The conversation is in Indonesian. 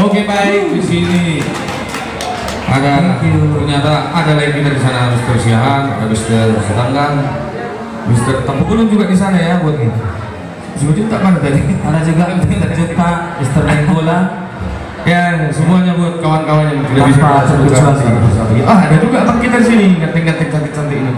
Oke, baik, di sini ternyata ada lagi dari sana, Mr. Siahan, ada Mr. Sedangkan, Mr. Tampukulun juga di sana ya buat ini. Sebetulnya tak mana tadi? Ada juga Mr. Juta, Mr. Menggola. Ya, semuanya buat kawan-kawan yang tidak bisa ada juga ada juga bang kita di sini, ngetik-ngetik cantik-cantik ini.